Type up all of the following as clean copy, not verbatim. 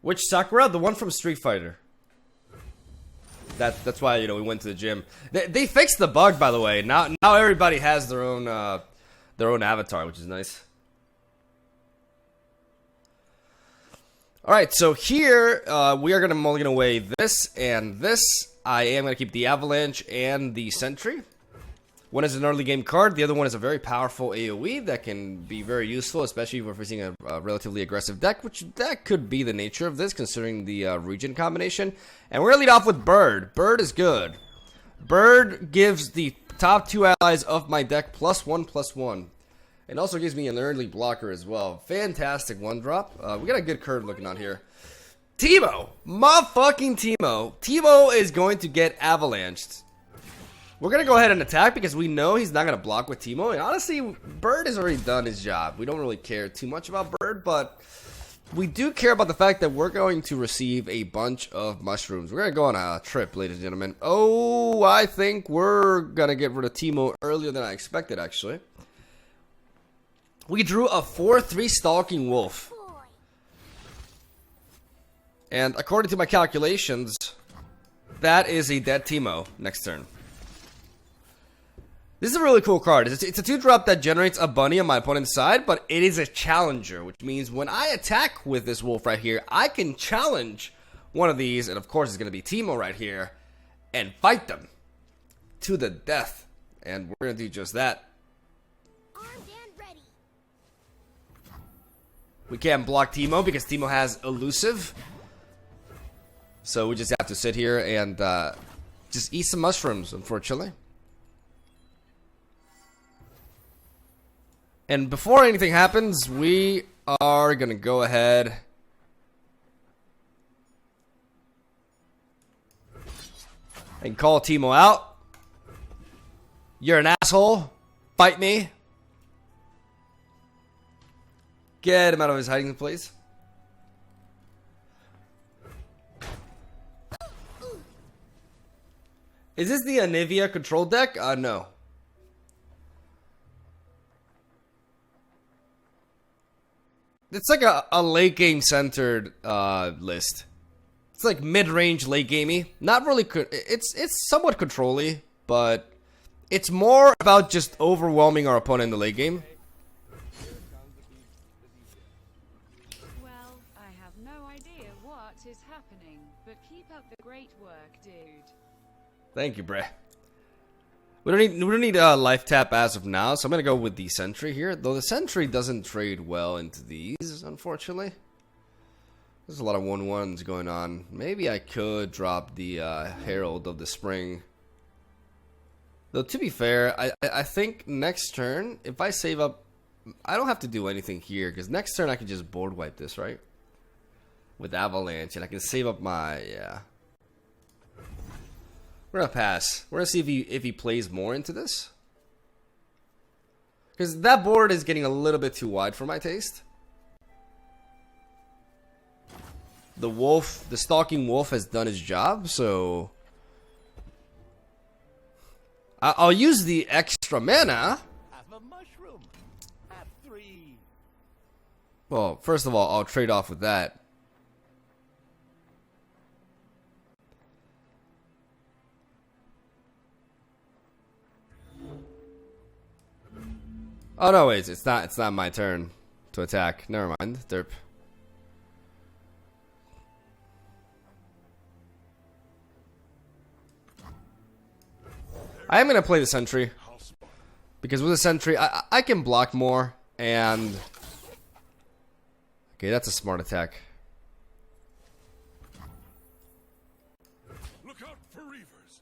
Which Sakura? The one from Street Fighter. That's why, you know, we went to the gym. They fixed the bug, by the way. Now everybody has their own avatar, which is nice. Alright, so here, we are going to mulligan away this and this. I am going to keep the Avalanche and the Sentry. One is an early game card, the other one is a very powerful AoE that can be very useful, especially if we're facing a relatively aggressive deck, which that could be the nature of this, considering the region combination. And we're going to lead off with Bird. Bird is good. Bird gives the top 2 allies of my deck +1/+1. It also gives me an early blocker as well. Fantastic 1-drop. We got a good curve looking on here. Teemo! Motherfucking Teemo! Teemo is going to get avalanched. We're going to go ahead and attack because we know he's not going to block with Teemo. And honestly, Bird has already done his job. We don't really care too much about Bird, but we do care about the fact that we're going to receive a bunch of mushrooms. We're going to go on a trip, ladies and gentlemen. Oh, I think we're going to get rid of Teemo earlier than I expected, actually. We drew a 4/3 Stalking Wolf. And according to my calculations, that is a dead Teemo next turn. This is a really cool card. It's a 2-drop that generates a bunny on my opponent's side, but it is a challenger, which means when I attack with this wolf right here, I can challenge one of these, and of course it's going to be Teemo right here, and fight them to the death. And we're going to do just that. Armed and ready. We can't block Teemo because Teemo has elusive. So we just have to sit here and just eat some mushrooms, unfortunately. And before anything happens, we are going to go ahead and call Teemo out. You're an asshole. Fight me. Get him out of his hiding place. Is this the Anivia control deck? No. It's like a late game centered list. It's like mid-range late gamey. Not really. It's somewhat control-y, but it's more about just overwhelming our opponent in the late game. Well, I have no idea what is happening, but keep up the great work, dude. Thank you, Bray. We don't need a life tap as of now, so I'm gonna go with the Sentry here. Though the Sentry doesn't trade well into these, unfortunately. There's a lot of 1/1s going on. Maybe I could drop the Herald of the Spring. Though to be fair, I think next turn, if I save up, I don't have to do anything here because next turn I can just board wipe this, right? With Avalanche, and I can save up my We're gonna pass. We're gonna see if he plays more into this, because that board is getting a little bit too wide for my taste. The wolf, the Stalking Wolf, has done his job, so I'll use the extra mana. Have a mushroom. Have 3. Well, first of all, I'll trade off with that. Oh no, wait, it's not my turn to attack. Never mind, derp. I am gonna play the Sentry because with the Sentry, I can block more, and okay, that's a smart attack. Look out for reavers.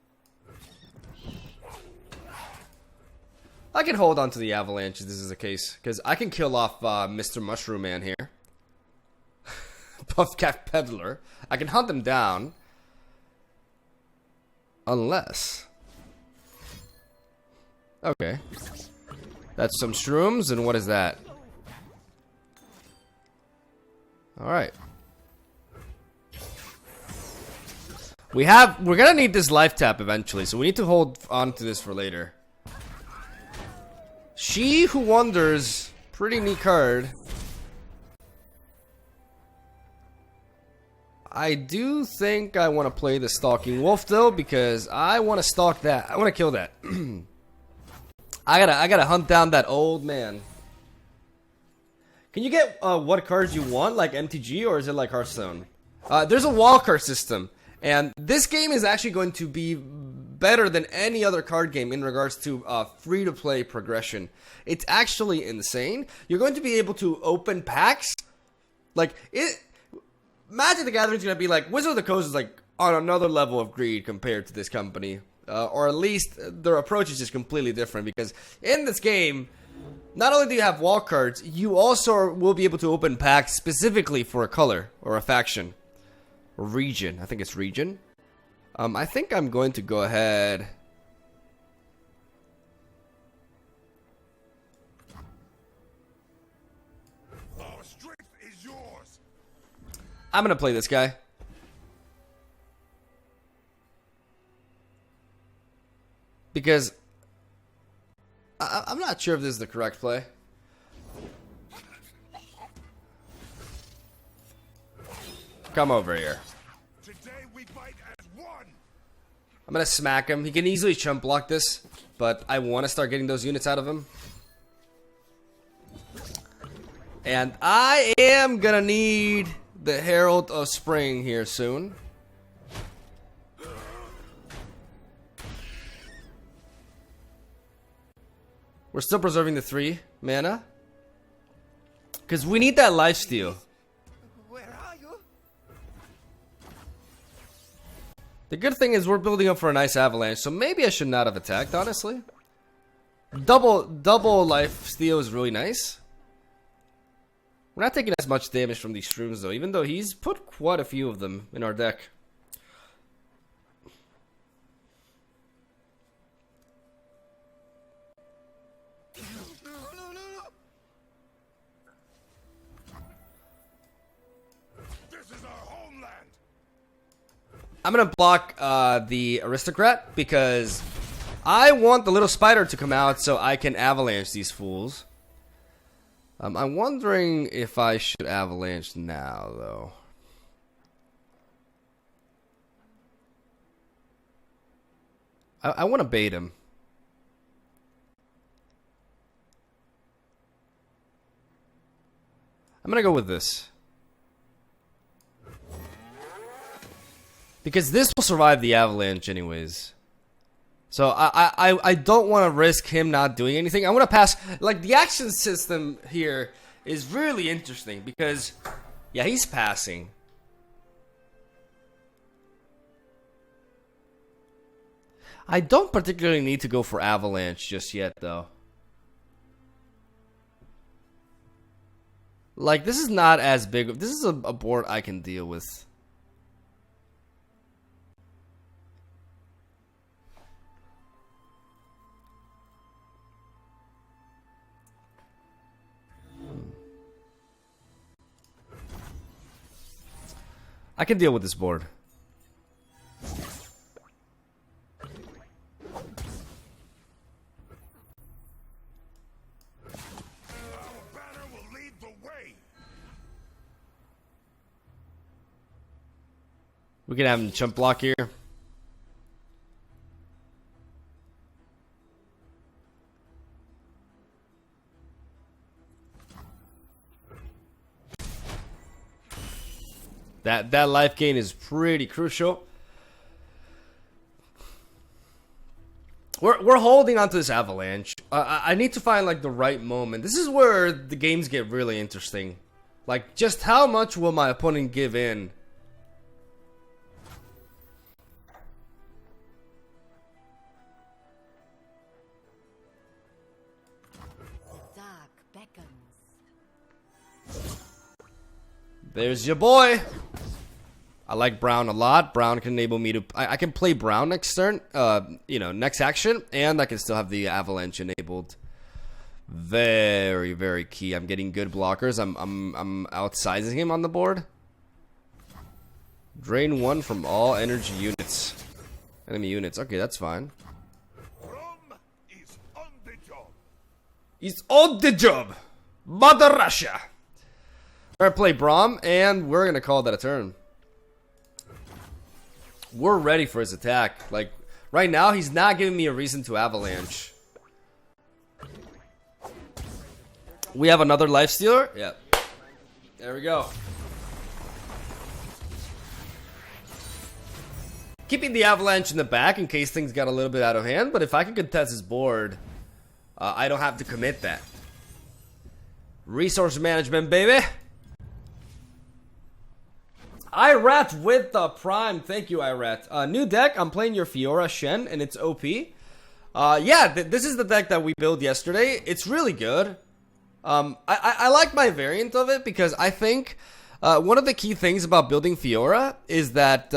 I can hold on to the Avalanche if this is the case, because I can kill off Mr. Mushroom Man here. Puffcat Peddler. I can hunt him down. Unless... Okay. That's some shrooms, and what is that? Alright. We're gonna need this life tap eventually, so we need to hold on to this for later. She Who Wonders, pretty neat card. I do think I want to play the Stalking Wolf though, because I want to stalk that. I want to kill that. I gotta hunt down that old man. Can you get what cards you want, like MTG, or is it like Hearthstone? There's a wall card system, and this game is actually going to be better than any other card game in regards to free-to-play progression. It's actually insane. You're going to be able to open packs. Like, Magic the Gathering is going to be like, Wizard of the Coast is like on another level of greed compared to this company. Or at least their approach is just completely different, because in this game, not only do you have wall cards, you also will be able to open packs specifically for a color or a faction. Or region. I think it's region. I think I'm going to go ahead. Our strength is yours. I'm going to play this guy. Because I'm not sure if this is the correct play. Come over here. Today we fight as one. I'm gonna smack him. He can easily chump block this, but I want to start getting those units out of him. And I am gonna need the Herald of Spring here soon. We're still preserving the 3 mana, because we need that lifesteal. Where are you? The good thing is we're building up for a nice avalanche, so maybe I should not have attacked, honestly. Double life steal is really nice. We're not taking as much damage from these shrooms though, even though he's put quite a few of them in our deck. This is our homeland. I'm gonna block the aristocrat because I want the little spider to come out so I can avalanche these fools. I'm wondering if I should avalanche now though. I want to bait him. I'm gonna go with this. Because this will survive the avalanche anyways. So I don't want to risk him not doing anything. I want to pass. Like, the action system here is really interesting because, yeah, he's passing. I don't particularly need to go for avalanche just yet though. Like, this is not as big. This is a board I can deal with. I can deal with this board. Our banner will lead the way. We can have him chump block here. That life gain is pretty crucial. We're holding on to this avalanche. I need to find like the right moment. This is where the games get really interesting. Like, just how much will my opponent give in? The dark beckons. There's your boy. I like Brown a lot. Brown can enable me to... I can play Brown next turn, you know, next action, and I can still have the Avalanche enabled. Very, very key. I'm getting good blockers. I'm outsizing him on the board. Drain 1 from all energy units. Enemy units. Okay, that's fine. Rome is on the job. He's on the job. Mother Russia. We're gonna play Braum, and we're gonna call that a turn. We're ready for his attack. Like, right now, he's not giving me a reason to avalanche. We have another lifestealer? Yeah. There we go. Keeping the avalanche in the back in case things got a little bit out of hand, but if I can contest his board, I don't have to commit that. Resource management, baby. Irat with the prime. Thank you, Irat. New deck. I'm playing your Fiora Shen, and it's OP. Yeah, this is the deck that we built yesterday. It's really good. I like my variant of it because I think one of the key things about building Fiora is that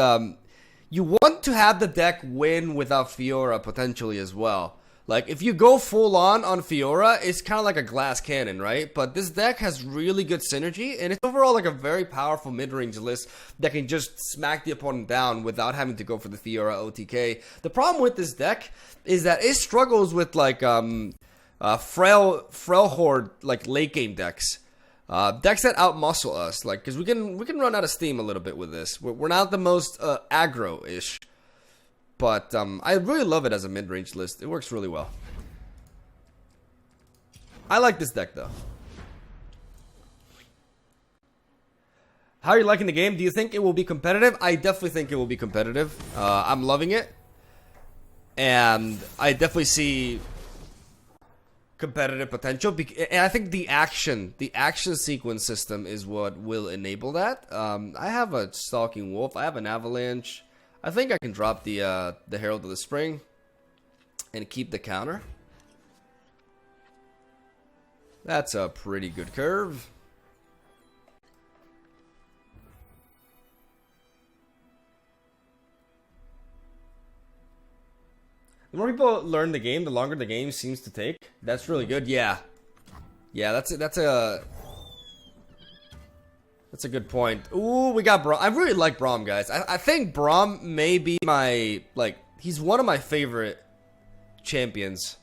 you want to have the deck win without Fiora potentially as well. Like, if you go full on Fiora, it's kind of like a glass cannon, right? But this deck has really good synergy, and it's overall like a very powerful mid-range list that can just smack the opponent down without having to go for the Fiora OTK. The problem with this deck is that it struggles with like Freljord like late game decks. Decks that outmuscle us, like, because we can run out of steam a little bit with this. We're not the most aggro-ish. But I really love it as a mid-range list. It works really well. I like this deck, though. How are you liking the game? Do you think it will be competitive? I definitely think it will be competitive. I'm loving it. And I definitely see competitive potential. And I think the action sequence system is what will enable that. I have a Stalking Wolf. I have an Avalanche. I think I can drop the Herald of the Spring and keep the counter. That's a pretty good curve. The more people learn the game, the longer the game seems to take. That's really good. Yeah. Yeah, that's a good point. Ooh, we got Braum. I really like Braum, guys. I think Braum may be my, like, he's one of my favorite champions.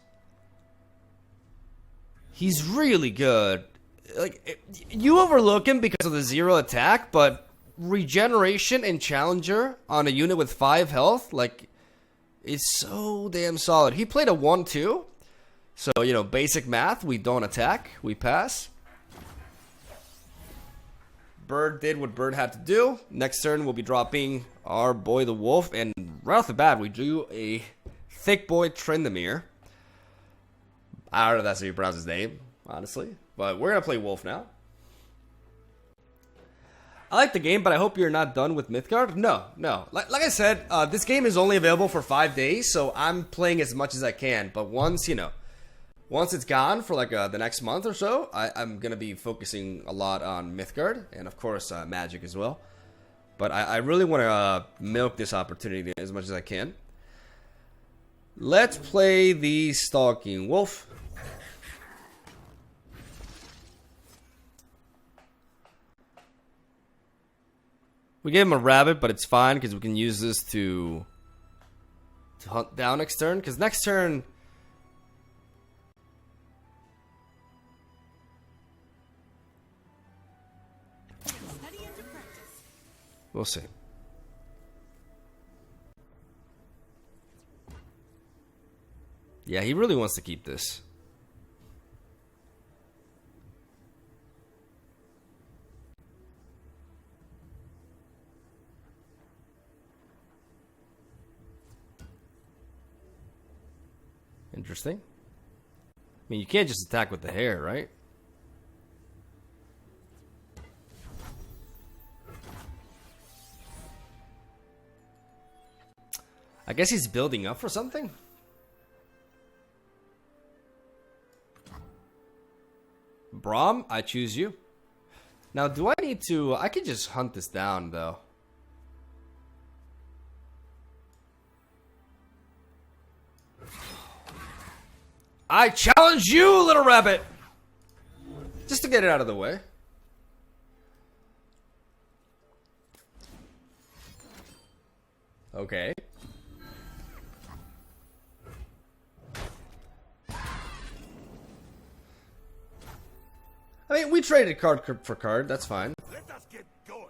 He's really good. Like, you overlook him because of the 0 attack, but regeneration and challenger on a unit with 5 health, like, is so damn solid. He played a 1-2. So, you know, basic math. We don't attack. We pass. Bird did what Bird had to do. Next turn, we'll be dropping our boy the Wolf. And right off the bat, we do a thick boy Trendemir. I don't know if that's how you pronounce his name, honestly. But we're going to play Wolf now. I like the game, but I hope you're not done with Mythgard. No. Like I said, this game is only available for 5 days, so I'm playing as much as I can. But once, you know, once it's gone for like the next month or so, I'm going to be focusing a lot on Mythgard and, of course, Magic as well. But I really want to milk this opportunity as much as I can. Let's play the Stalking Wolf. We gave him a rabbit, but it's fine because we can use this to hunt down next turn. Because next turn... We'll see. Yeah, he really wants to keep this. Interesting. I mean, you can't just attack with the hair, right? I guess he's building up for something. Braum, I choose you. Now, do I need to... I could just hunt this down, though. I challenge you, little rabbit! Just to get it out of the way. Okay. I mean, we traded card for card. That's fine. Let us get going.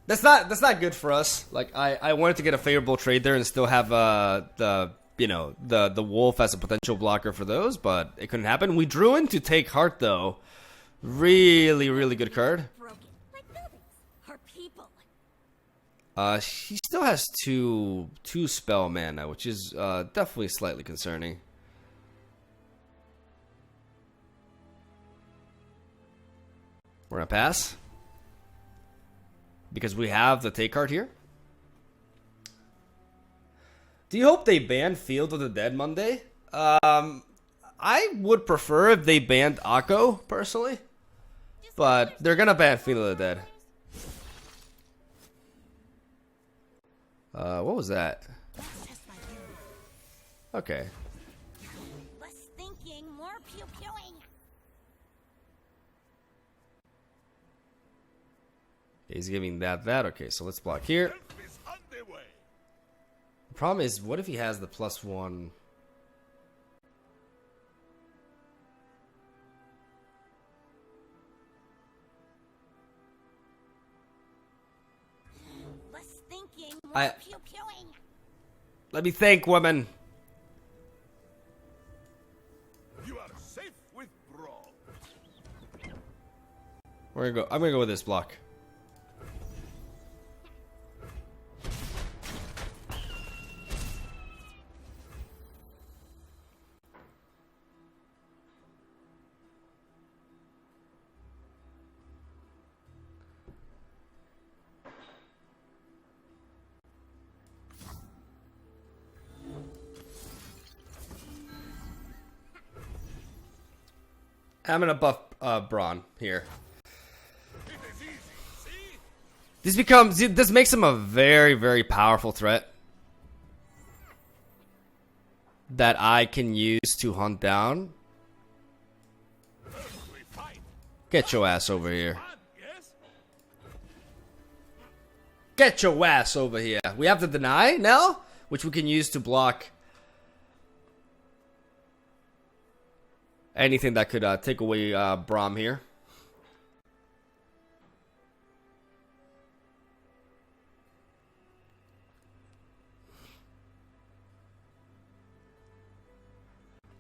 That's not good for us. Like I wanted to get a favorable trade there and still have the the wolf as a potential blocker for those, but it couldn't happen. We drew in to take heart though. Really good card. Broken. Like buildings. Or people. He still has two spell mana, which is definitely slightly concerning. We're gonna pass because we have the take card here. Do you hope they ban Field of the Dead Monday? I would prefer if they banned Akko personally, but they're gonna ban Field of the Dead. What was that? Okay. Less thinking, more pew-pewing. He's giving that. Okay, so let's block here. Help is underway. The problem is, what if he has the +1? Less thinking, more I- pew-pewing. Let me think, woman. You are safe with Braum. We're gonna go. I'm gonna go with this block. I'm gonna buff Braun here. It is easy. See? This makes him a very powerful threat that I can use to hunt down. First we fight. Get your ass over here. Fun, yes? Get your ass over here. We have the deny now, which we can use to block anything that could take away Braum here.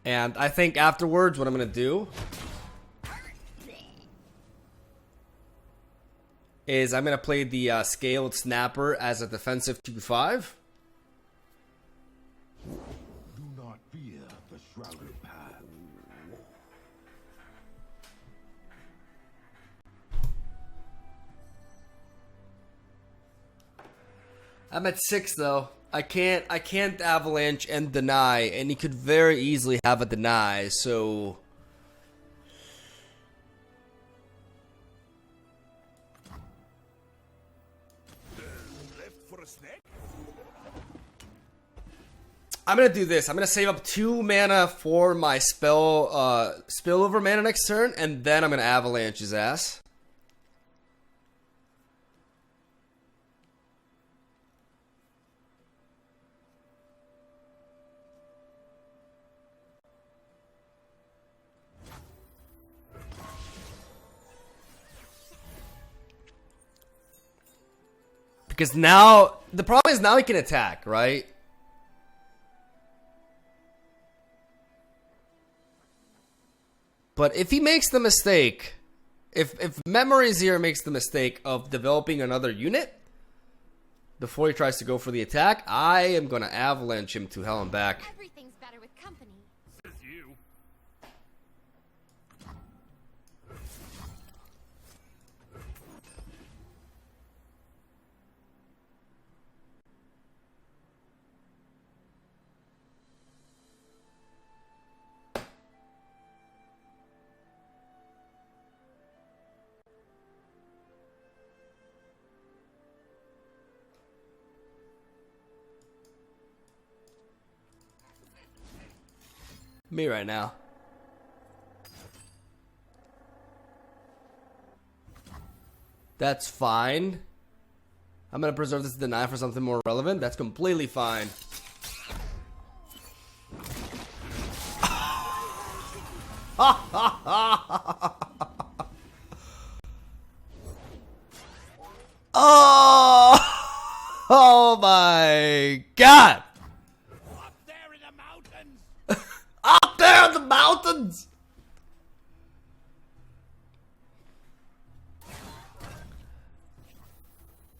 And I think afterwards, what I'm going to do is I'm going to play the Scaled Snapper as a defensive 2/5. Do not fear the shrouded path. I'm at 6 though. I can't avalanche and deny, and he could very easily have a deny, so Left for a snack? I'm gonna do this. I'm gonna save up 2 mana for my spillover mana next turn, and then I'm gonna avalanche his ass. Because now, the problem is now he can attack, right? But if he makes the mistake, if Memory Zero makes the mistake of developing another unit before he tries to go for the attack, I am going to avalanche him to hell and back. Everything's better with company. Says you. Me right now. That's fine. I'm going to preserve this deny for something more relevant. That's completely fine. Oh! Oh my god! Up there in the mountains! Up there in the mountains!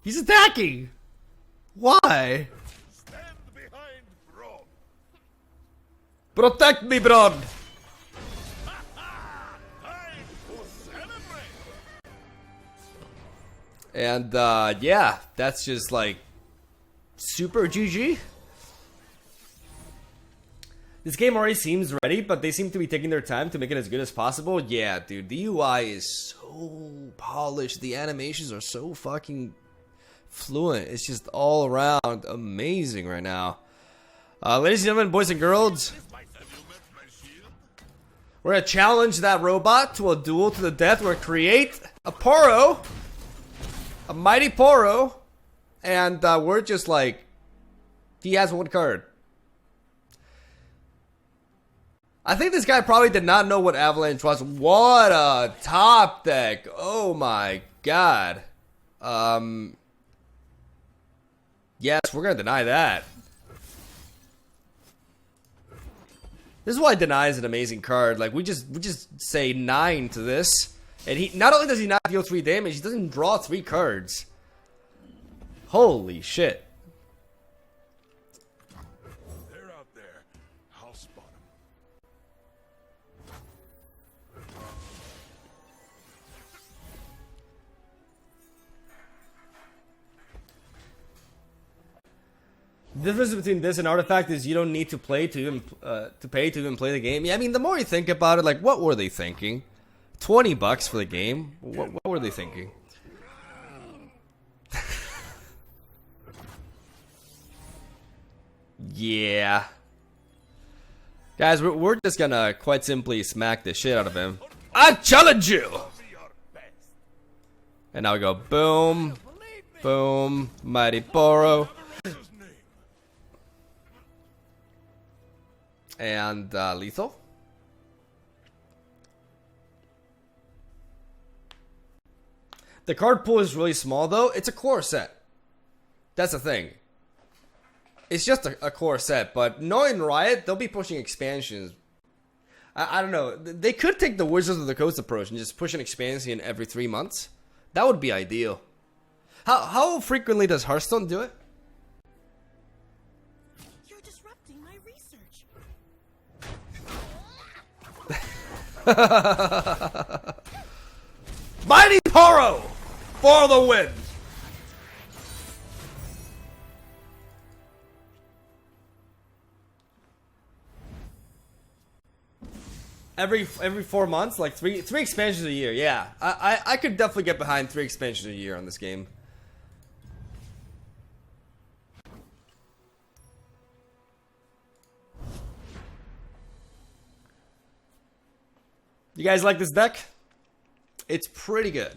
He's attacking! Why? Stand behind Brom! Protect me, Bron! Time to celebrate! And, yeah, that's just like super GG. This game already seems ready, but they seem to be taking their time to make it as good as possible. Yeah, dude, the UI is so polished. The animations are so fucking fluent. It's just all around amazing right now. Ladies and gentlemen, boys and girls, we're gonna challenge that robot to a duel to the death. We're gonna create a Poro, a mighty Poro, and we're just like, he has one card. I think this guy probably did not know what Avalanche was. What a top deck. Oh my god. Yes, we're gonna deny that. This is why Deny is an amazing card. Like we just say 9 to this. And he not only does he not deal 3 damage, he doesn't draw 3 cards. Holy shit. They're out there. I'll spot them. The difference between this and Artifact is you don't need to play to even pay to even play the game. Yeah, I mean, the more you think about it, like, what were they thinking? $20 for the game? What were they thinking? Yeah. Guys, we're just gonna quite simply smack the shit out of him. I challenge you! Be your best. And now we go boom, boom, mighty Poro. His name. And lethal. The card pool is really small though. It's a core set. That's the thing. It's just a core set, but knowing Riot, they'll be pushing expansions. I don't know. They could take the Wizards of the Coast approach and just push an expansion every 3 months. That would be ideal. How frequently does Hearthstone do it? You're disrupting my research. Mighty Poro for the win. Every 4 months, like three expansions a year. Yeah, I could definitely get behind 3 expansions a year on this game. You guys like this deck? It's pretty good.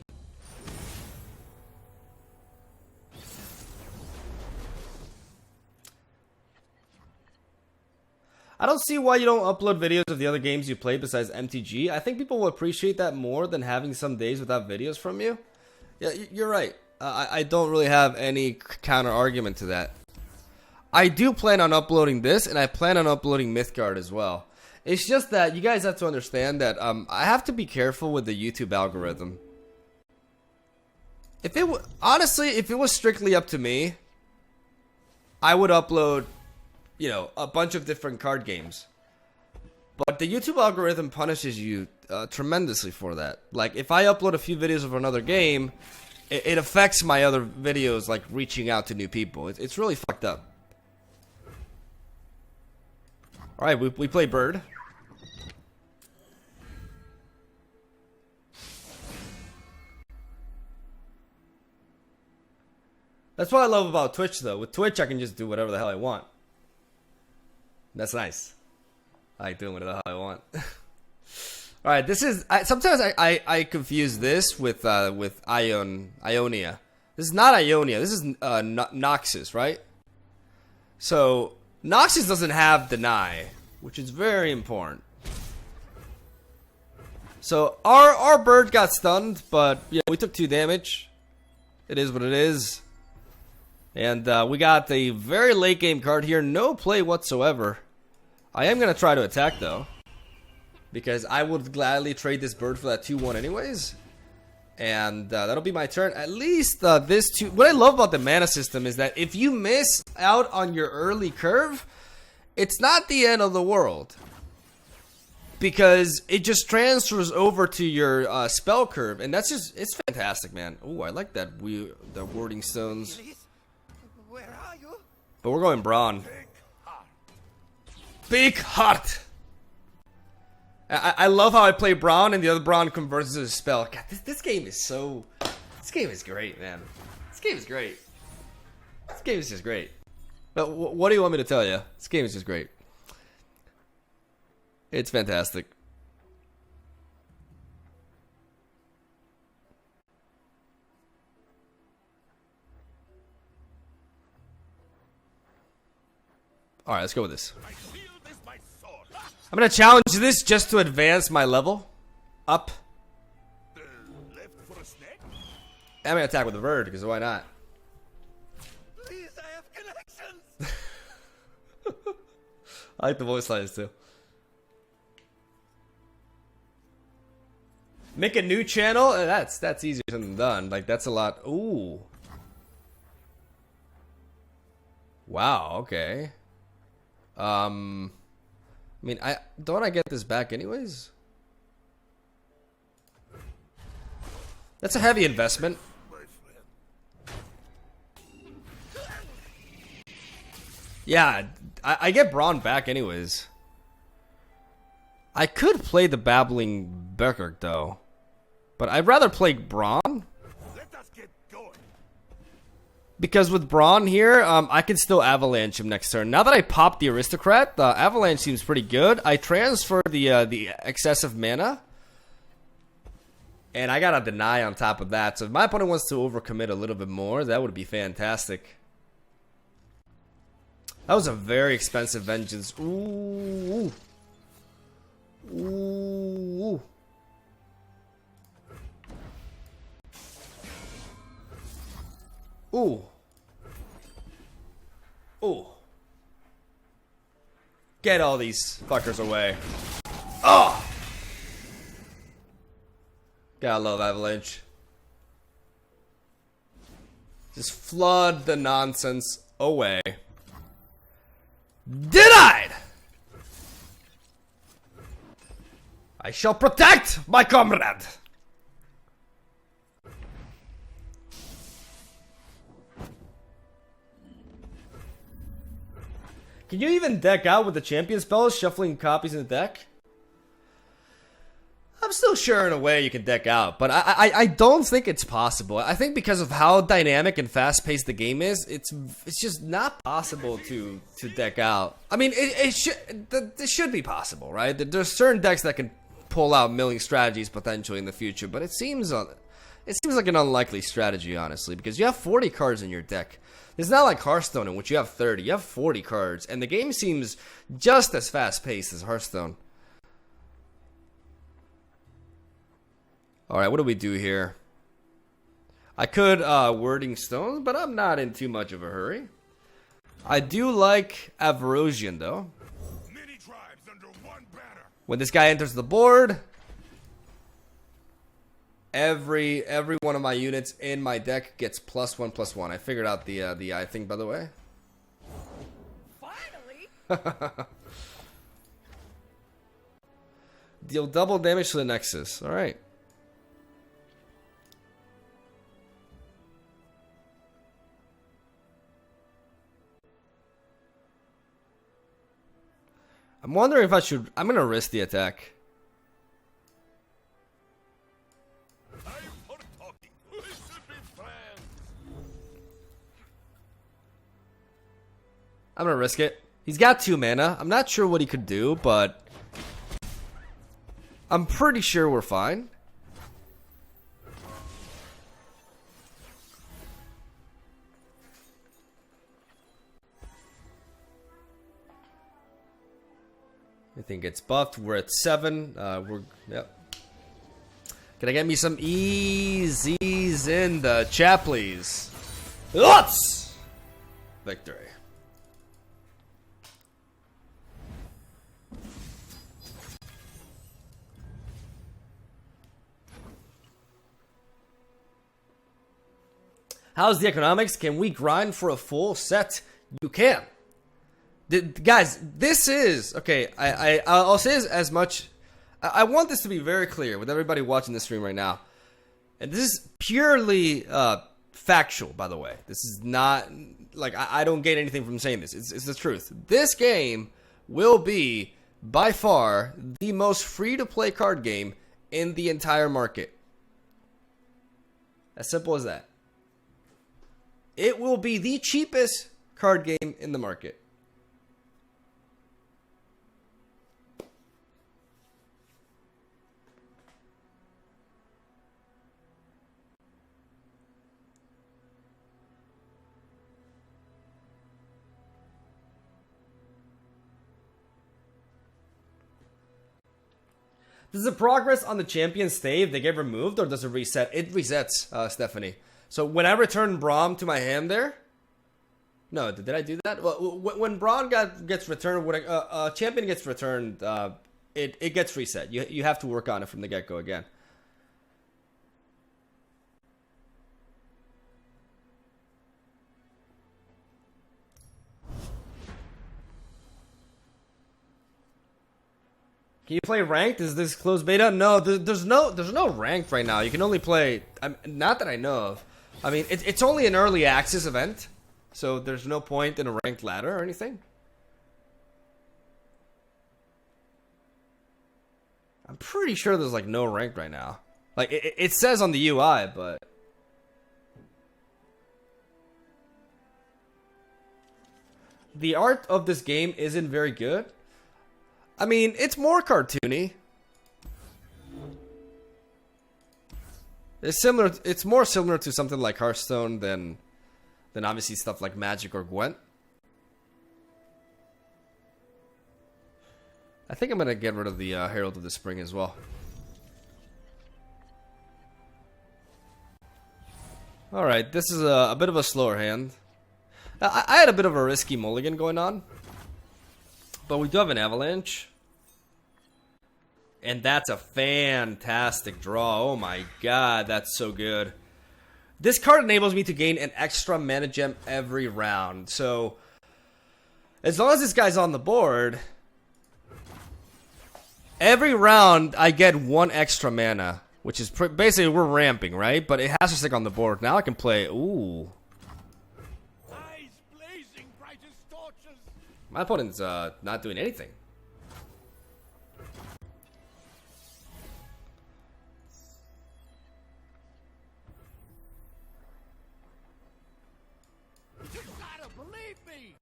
I don't see why you don't upload videos of the other games you play besides MTG. I think people will appreciate that more than having some days without videos from you. Yeah, you're right. I don't really have any counter argument to that. I do plan on uploading this, and I plan on uploading Mythgard as well. It's just that you guys have to understand that I have to be careful with the YouTube algorithm. If it honestly, if it was strictly up to me, I would upload, you know, a bunch of different card games. But the YouTube algorithm punishes you tremendously for that. Like, if I upload a few videos of another game, it affects my other videos, like, reaching out to new people. It's really fucked up. Alright, we play Bird. That's what I love about Twitch, though. With Twitch, I can just do whatever the hell I want. That's nice. I like doing whatever the hell I want. All right, this is. Sometimes I confuse this with Ionia. This is not Ionia. This is Noxus, right? So Noxus doesn't have deny, which is very important. So our bird got stunned, but yeah, we took 2 damage. It is what it is. And we got a very late game card here. No play whatsoever. I am going to try to attack, though. Because I would gladly trade this bird for that 2-1 anyways. And that'll be my turn. At least this 2... What I love about the mana system is that if you miss out on your early curve, it's not the end of the world. Because it just transfers over to your spell curve. And that's just... It's fantastic, man. Ooh, I like that. The warding stones. Where are you? But we're going Brawn. Big heart. I love how I play Brawn and the other Brawn converts into a spell. God, this game is so... This game is great, man. This game is great. This game is just great. But what do you want me to tell you? This game is just great. It's fantastic. Alright, let's go with this. I'm gonna challenge this just to advance my level up. Left for a snack? I'm gonna attack with the bird, because why not? Please, I have connections. I like the voice lines too. Make a new channel? That's easier said than done. Like, that's a lot. Ooh. Wow, okay. I mean, don't I get this back anyways? That's a heavy investment. Yeah, I get Brawn back anyways. I could play the Babbling Berserk though, but I'd rather play Brawn. Let us get going. Because with Brawn here, I can still Avalanche him next turn. Now that I popped the Aristocrat, the Avalanche seems pretty good. I transfer the excessive mana. And I got a Deny on top of that. So if my opponent wants to overcommit a little bit more, that would be fantastic. That was a very expensive Vengeance. Ooh. Ooh. Ooh. Ooh. Get all these fuckers away. Oh! Gotta love Avalanche. Just flood the nonsense away. Denied! I shall protect my comrade! Can you even deck out with the champion spells, shuffling copies in the deck? I'm still sure in a way you can deck out, but I don't think it's possible. I think because of how dynamic and fast-paced the game is, it's just not possible to deck out. I mean, it should be possible, right? There's certain decks that can pull out milling strategies potentially in the future, but it seems like an unlikely strategy, honestly, because you have 40 cards in your deck. It's not like Hearthstone in which you have 30. You have 40 cards, and the game seems just as fast-paced as Hearthstone. Alright, what do we do here? I could Wording Stones, but I'm not in too much of a hurry. I do like Avarosian, though. Many tribes under one banner. When this guy enters the board, every one of my units in my deck gets +1/+1. I figured out the eye thing, by the way. Finally. Deal double damage to the Nexus. Alright. I'm wondering if I should... I'm gonna risk the attack. I'm for talking. We should be friends. I'm gonna risk it. He's got 2 mana. I'm not sure what he could do, but... I'm pretty sure we're fine. Everything gets buffed. We're at 7. Yep. Can I get me some easies in the chat, please? Let's. victory. How's the economics? Can we grind for a full set? You can. Guys, this is... Okay, I'll say as much... I want this to be very clear with everybody watching this stream right now. And this is purely factual, by the way. This is not... Like, I don't get anything from saying this. It's the truth. This game will be, by far, the most free-to-play card game in the entire market. As simple as that. It will be the cheapest card game in the market. Does the progress on the champion stave they get removed, or does it reset? It resets, Stephanie. So when I return Braum to my hand there... No, did I do that? Well, when Braum gets returned, when a champion gets returned, it gets reset. You have to work on it from the get-go again. Can you play ranked? Is this closed beta? No, there's no ranked right now. You can only play... not that I know of. I mean, it's only an early access event, so there's no point in a ranked ladder or anything. I'm pretty sure there's like no ranked right now. Like it says on the UI, but the art of this game isn't very good. I mean, it's more cartoony. It's more similar to something like Hearthstone than obviously stuff like Magic or Gwent. I think I'm gonna get rid of the Herald of the Spring as well. Alright, this is a bit of a slower hand. I had a bit of a risky mulligan going on. But we do have an Avalanche. And that's a fantastic draw. Oh my god, that's so good. This card enables me to gain an extra mana gem every round. So, as long as this guy's on the board, every round I get one extra mana. Which is basically, we're ramping, right? But it has to stick on the board. Now I can play, ooh. Eyes blazing bright as torches. My opponent's not doing anything. You gotta believe me.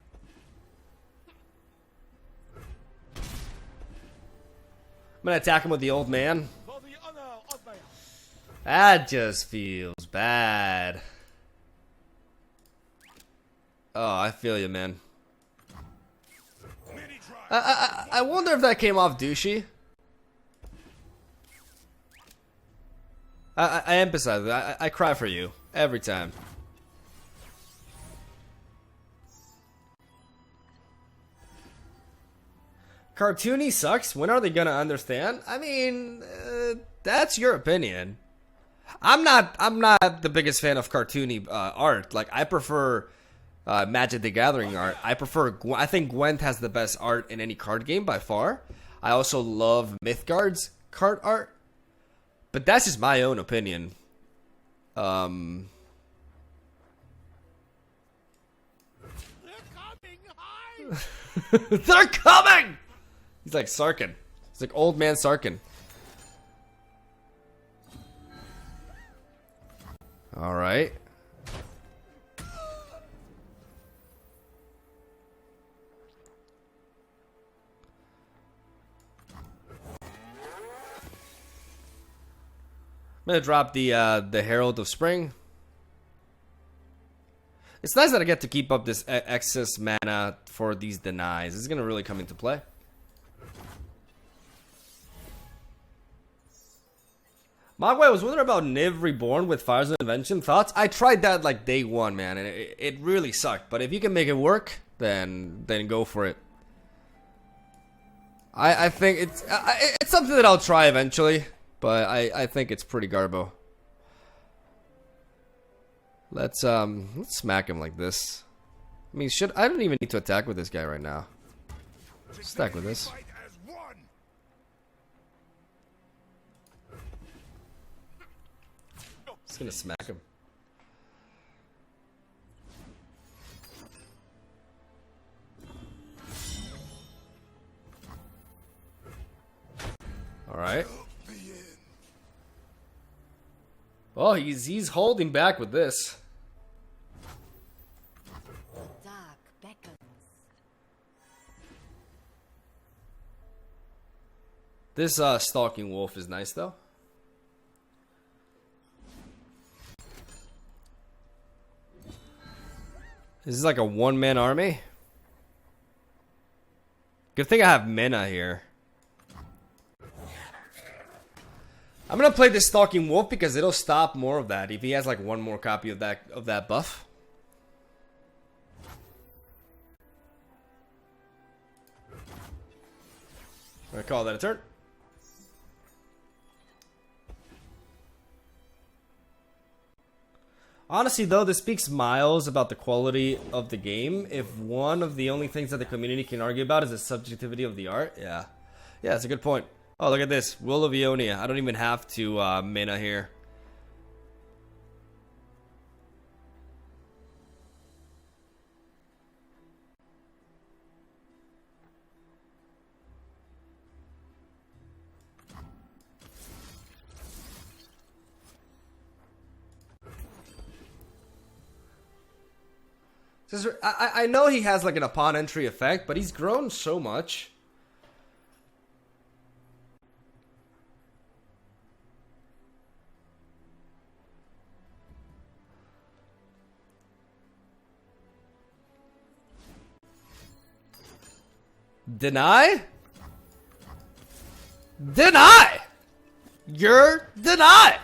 I'm gonna attack him with the old man. For the honor of my That just feels bad. Oh, I feel you, man. many tries. I wonder if that came off douchey. I emphasize that. I cry for you every time. Cartoony sucks. When are they gonna understand? I mean, that's your opinion. I'm not the biggest fan of cartoony art. Like, I prefer Magic the Gathering art. I think Gwent has the best art in any card game by far. I also love Mythgard's card art. But that's just my own opinion. They're coming high. They're coming! He's like Sarkin. He's like old man Sarkin. Alright. I'm gonna drop the Herald of Spring. It's nice that I get to keep up this excess mana for these denies. This is gonna really come into play. Mogwai was wondering about Niv Reborn with Fires of Invention. Thoughts? I tried that like day one, man, and it really sucked. But if you can make it work, then go for it. I think it's something that I'll try eventually, but I think it's pretty garbo. Let's smack him like this. I mean, I don't even need to attack with this guy right now. Stack with this. Fight as one. Just gonna smack him. All right. Oh, he's holding back with this. Dark beckons. This stalking wolf is nice though. This is like a one-man army. Good thing I have Mena here. I'm gonna play this Stalking Wolf because it'll stop more of that if he has like one more copy of that buff. I'm gonna call that a turn. Honestly though, this speaks miles about the quality of the game if one of the only things that the community can argue about is the subjectivity of the art. Yeah, that's a good point. Oh, look at this. Will of Ionia. I don't even have to mana here. I know he has like an upon entry effect, but he's grown so much. Deny? Deny! You're denied!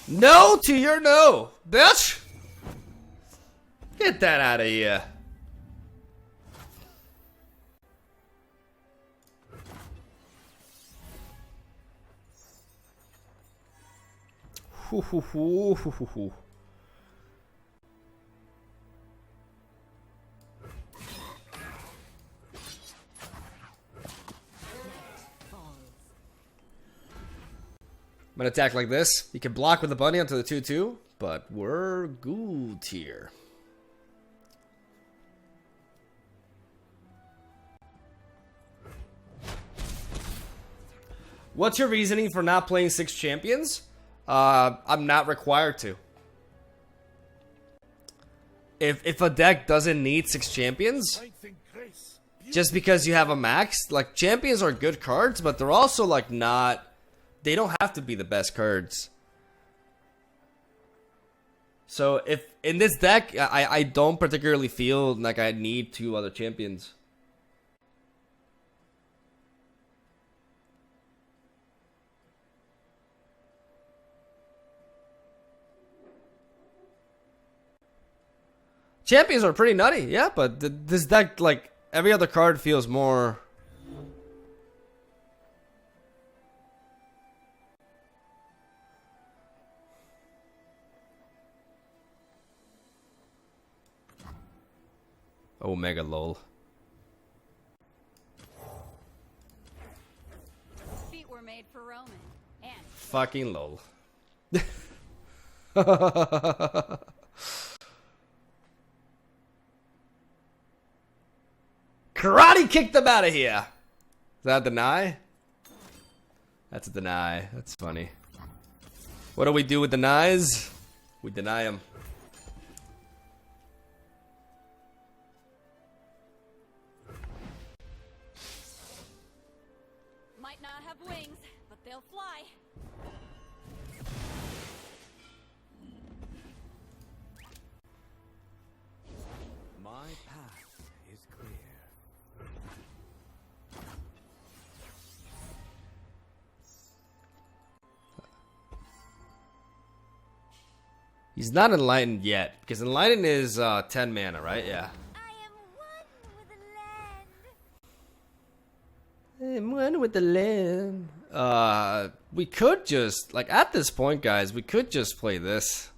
No to your no, bitch! Get that out of here. Hoo hoo hoo hoo hoo hoo. I'm gonna attack like this. You can block with the bunny onto the 2/2, but we're good here. What's your reasoning for not playing 6 champions? I'm not required to. If a deck doesn't need 6 champions, just because you have a max, like champions are good cards, but they're also like not. They don't have to be the best cards. So if in this deck, I don't particularly feel like I need 2 other champions. Champions are pretty nutty, yeah, but this deck, like every other card, feels more. Omega lol. Feet were made for Roman. And Fucking lol. Karate kicked them out of here. Is that a deny? That's a deny. That's funny. What do we do with denies? We deny them. might not have wings, but they'll fly. My path is clear. He's not enlightened yet, because enlightened is 10 mana, right? Yeah. I am one with the land. I'm one with the land. We could just, like, at this point, guys, we could just play this.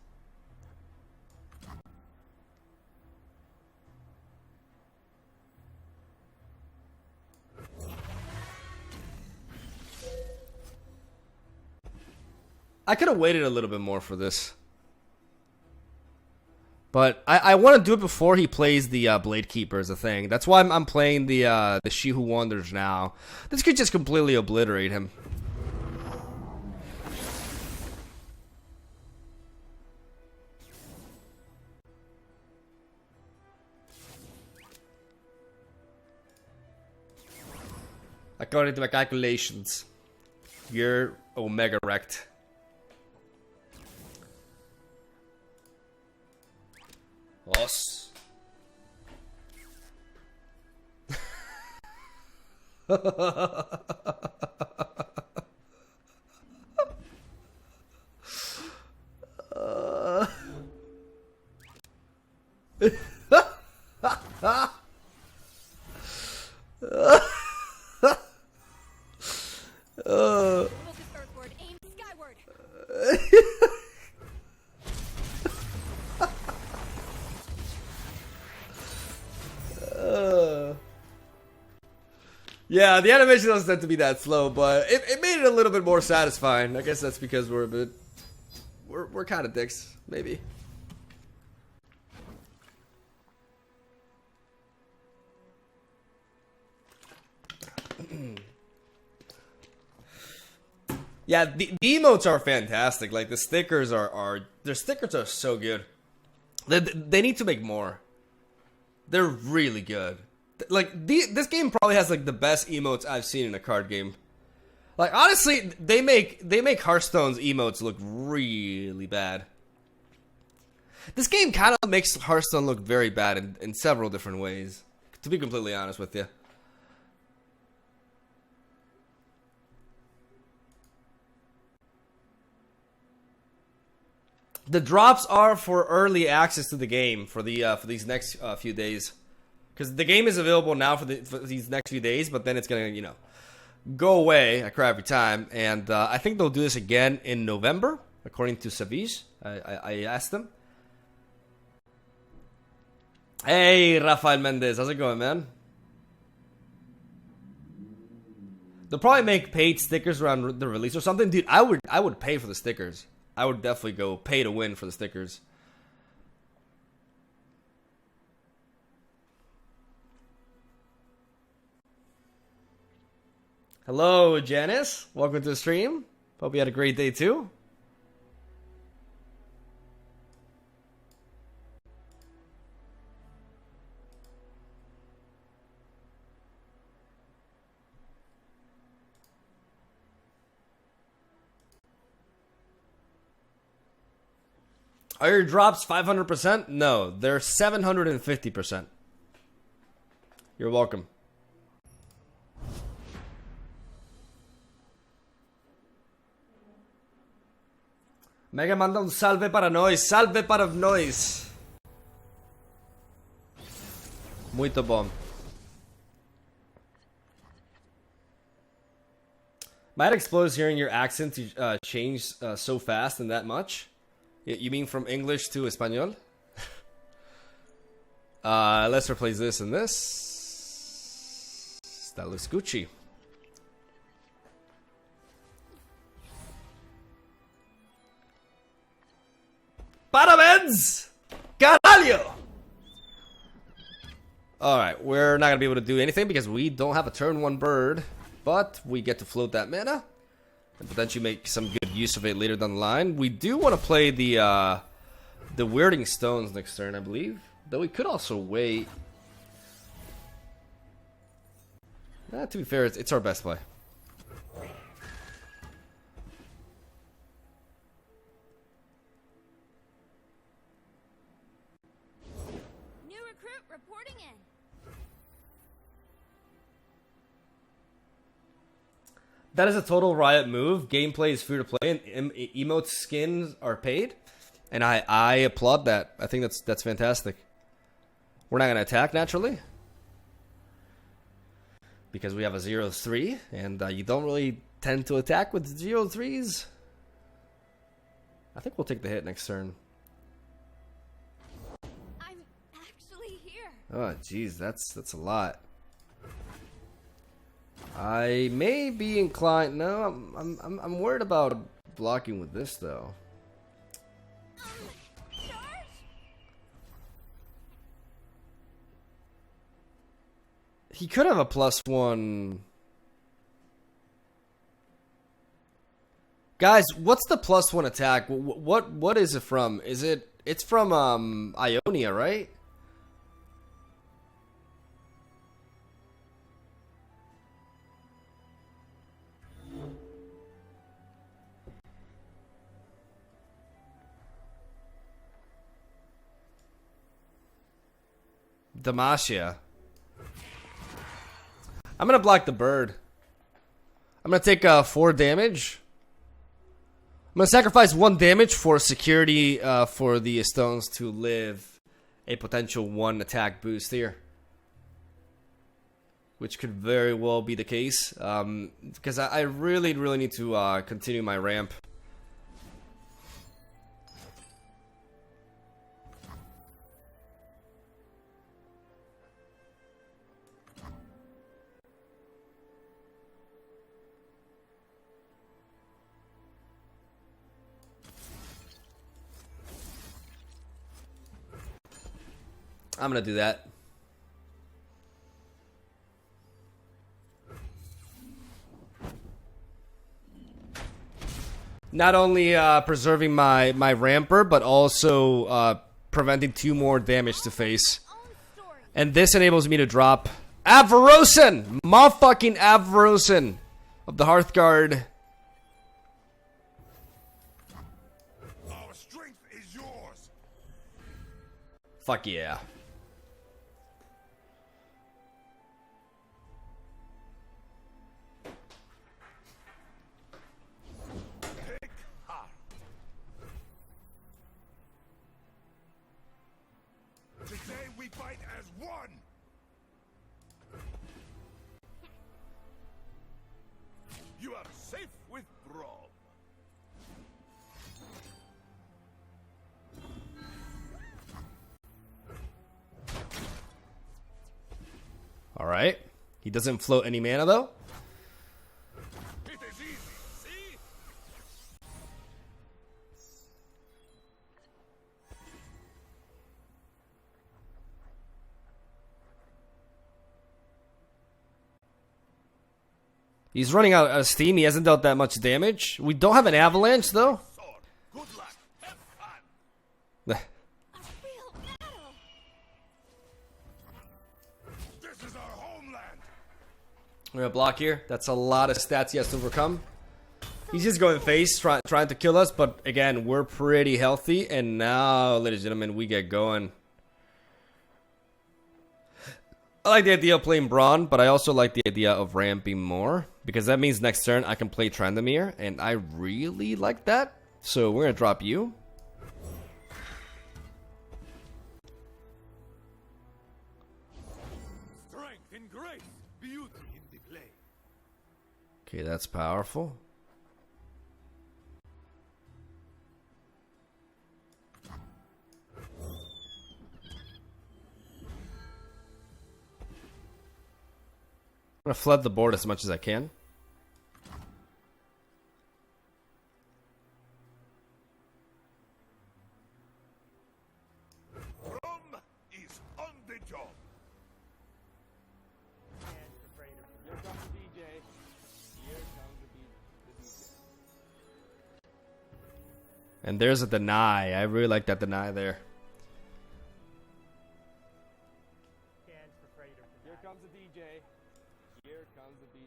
I could have waited a little bit more for this. But I want to do it before he plays the Blade Keeper as a thing. That's why I'm playing the She Who Wanders now. This could just completely obliterate him. According to my calculations, you're Omega wrecked. Us. Focus earthward, aim skyward. Yeah, the animation doesn't tend to be that slow, but it made it a little bit more satisfying. I guess that's because we're a bit... We're kind of dicks, maybe. Yeah, the emotes are fantastic. Like, the stickers are their stickers are so good. They need to make more. They're really good. Like, this game probably has, like, the best emotes I've seen in a card game. Like, honestly, they make Hearthstone's emotes look really bad. This game kind of makes Hearthstone look very bad in several different ways, to be completely honest with you. The drops are for early access to the game for these next few days. Because the game is available now for these next few days, but then it's going to, you know, go away at crappy time. And I think they'll do this again in November, according to Savige. I asked them. Hey, Rafael Mendez. How's it going, man? They'll probably make paid stickers around the release or something. Dude, I would pay for the stickers. I would definitely go pay to win for the stickers. Hello, Janice. Welcome to the stream. Hope you had a great day too. Are your drops 500%? No, they're 750%. You're welcome. Mega manda un salve para nós. Salve para nós. Muito bom. Might explode hearing your accent to change so fast and that much. You mean from English to Espanol? Let's replace this and this. That looks Gucci. Parabéns! Caralho! Alright, we're not gonna be able to do anything because we don't have a turn 1 bird. But we get to float that mana and potentially make some good use of it later down the line. We do want to play the Weirding Stones next turn, I believe. Though we could also wait. To be fair, it's our best play. New recruit reporting in. That is a total Riot move. Gameplay is free to play and emote skins are paid. And I applaud that. I think that's fantastic. We're not going to attack, naturally. Because we have a 0-3. And you don't really tend to attack with 0-3s. I think we'll take the hit next turn. I'm actually here. Oh, jeez, that's a lot. I may be inclined. No, I'm worried about blocking with this though. Charge? He could have a +1. Guys, what's the +1 attack? What is it from? It's from Ionia, right? Demacia. I'm gonna block the bird. I'm gonna take 4 damage. I'm gonna sacrifice 1 damage for security for the stones to live a potential 1 attack boost here. Which could very well be the case. Because I really need to continue my ramp. I'm gonna do that. Not only preserving my ramper, but also preventing 2 more damage to face. Own story. And this enables me to drop Avarosen! Motherfucking Avarosen of the Hearthguard. Our strength is yours. Fuck yeah. Take heart. Today we fight as one. You are safe with Brawl. Alright. He doesn't float any mana though. It is easy, see? He's running out of steam. He hasn't dealt that much damage. We don't have an avalanche though. Sword. Good luck. Have fun. A real battle. This is our homeland. We're gonna block here. That's a lot of stats he has to overcome. He's just going face, trying to kill us, but again, we're pretty healthy. And now, ladies and gentlemen, we get going. I like the idea of playing Brawn, but I also like the idea of ramping more. Because that means next turn I can play Trandamir, and I really like that. So we're gonna drop you. Strength and grace. Beauty in the play. Okay, that's powerful. I'm gonna flood the board as much as I can. Rome is on the job. And there's a deny. I really like that deny there. Here comes the DJ. Here comes the DJ.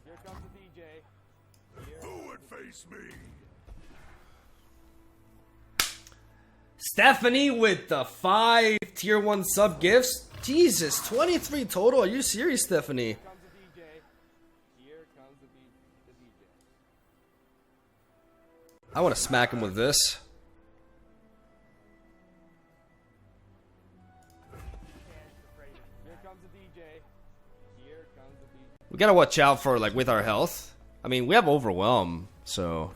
Here comes the DJ. Who would face me? Stephanie with the 5 tier 1 sub gifts. Jesus, 23 total? Are you serious, Stephanie? Here comes the DJ. Here comes the DJ. I want to smack him with this. Here comes the DJ. Here comes the DJ. We gotta watch out for, like, with our health. I mean, we have Overwhelm, so...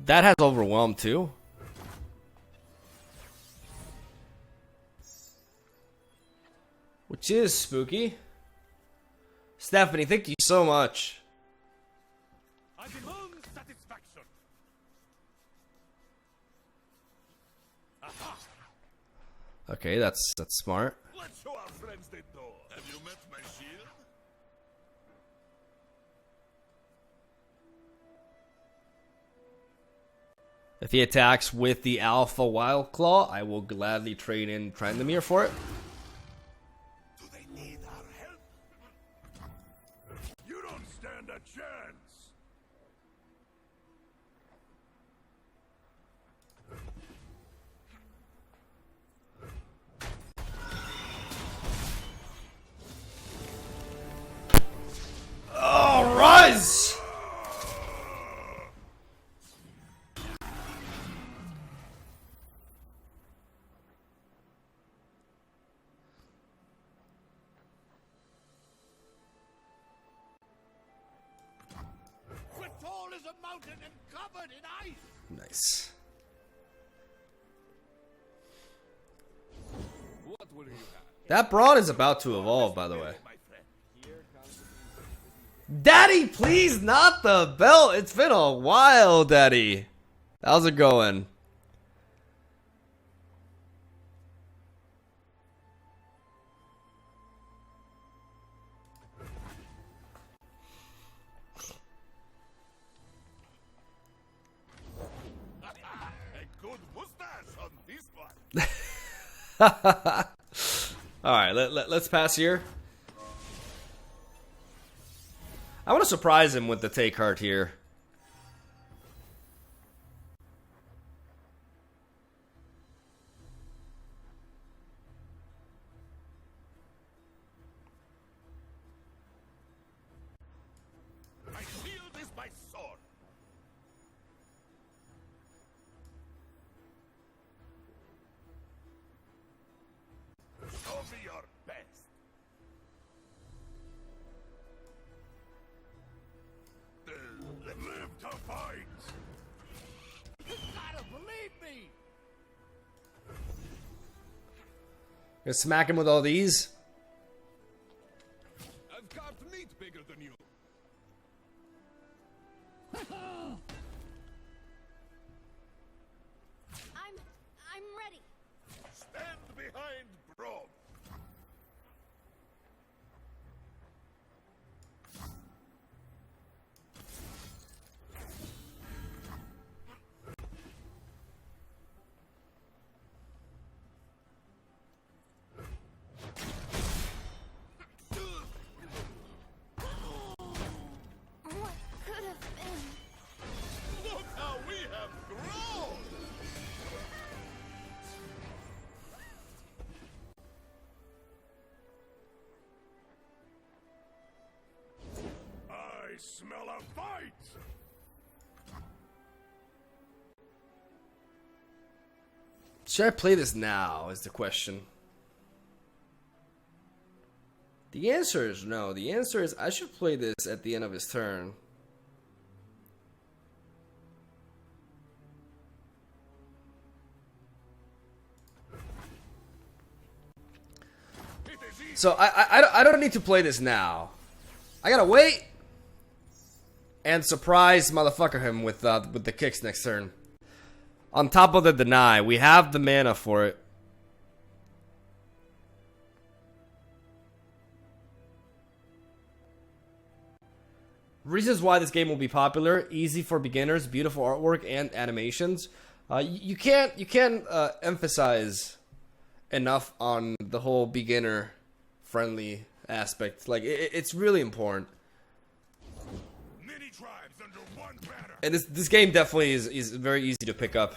That has Overwhelm, too. Which is spooky. Stephanie, thank you so much. I demand satisfaction. Aha! Okay, that's smart. Let's show our friends the door. Have you met my shield? If he attacks with the Alpha Wild Claw, I will gladly trade in Trandamir for it. Do they need our help? You don't stand a chance. Oh, rise! We're tall as a mountain and covered in ice. Nice. What will you have? That Brawn is about to evolve, by the way. My friend. Here comes the Daddy, please, not the belt. It's been a while, Daddy. How's it going? A good mustache on this one. Alright, let's pass here. I want to surprise him with the take heart here. My shield is my sword. Show me your best. Live to fight. You gotta believe me. Gonna smack him with all these. I've carved meat bigger than you. I'm ready. Stand behind Brom. What could have been? Look how we have grown. I smell a fight. Should I play this now, is the question. The answer is no. The answer is I should play this at the end of his turn. It is easy. So I don't need to play this now. I gotta wait and surprise motherfucker him with the kicks next turn. On top of the deny, we have the mana for it. Reasons why this game will be popular: easy for beginners, beautiful artwork and animations. You can't emphasize enough on the whole beginner friendly aspect. Like it's really important. Many tribes under one banner. And this game definitely is very easy to pick up.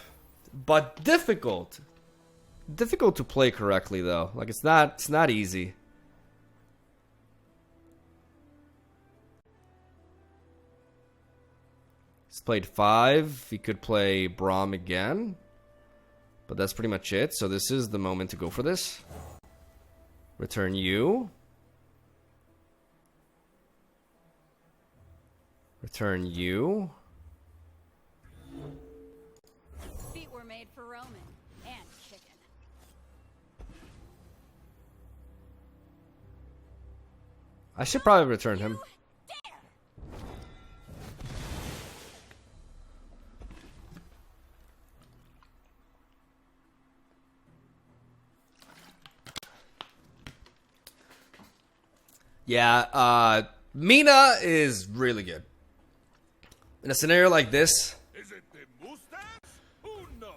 but difficult. Difficult to play correctly though. Like it's not easy. He's played 5. He could play Braum again. But that's pretty much it. So this is the moment to go for this. Return you. Return you. Feet were made for Roman and chicken. I should probably return him. Yeah, Mina is really good. In a scenario like this, Is it the mustache? Who knows?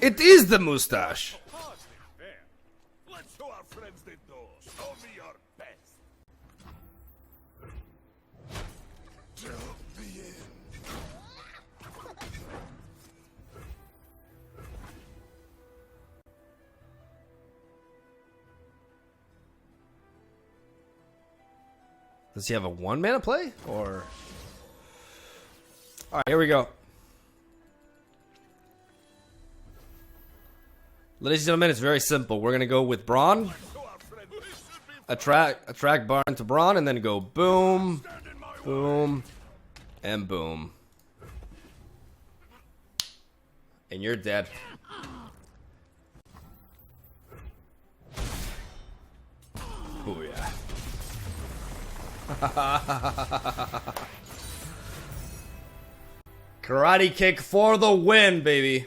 it is the mustache. Hardly fair. Let's show our friends the door. Show me your best. Till the end. Does he have a 1-mana play? Or... Alright, here we go. Ladies and gentlemen, it's very simple. We're gonna go with Braun. Show our friends we should be Attract Barn to Braun, and then go boom, boom, and boom. And you're dead. Booyah. Karate kick for the win, baby.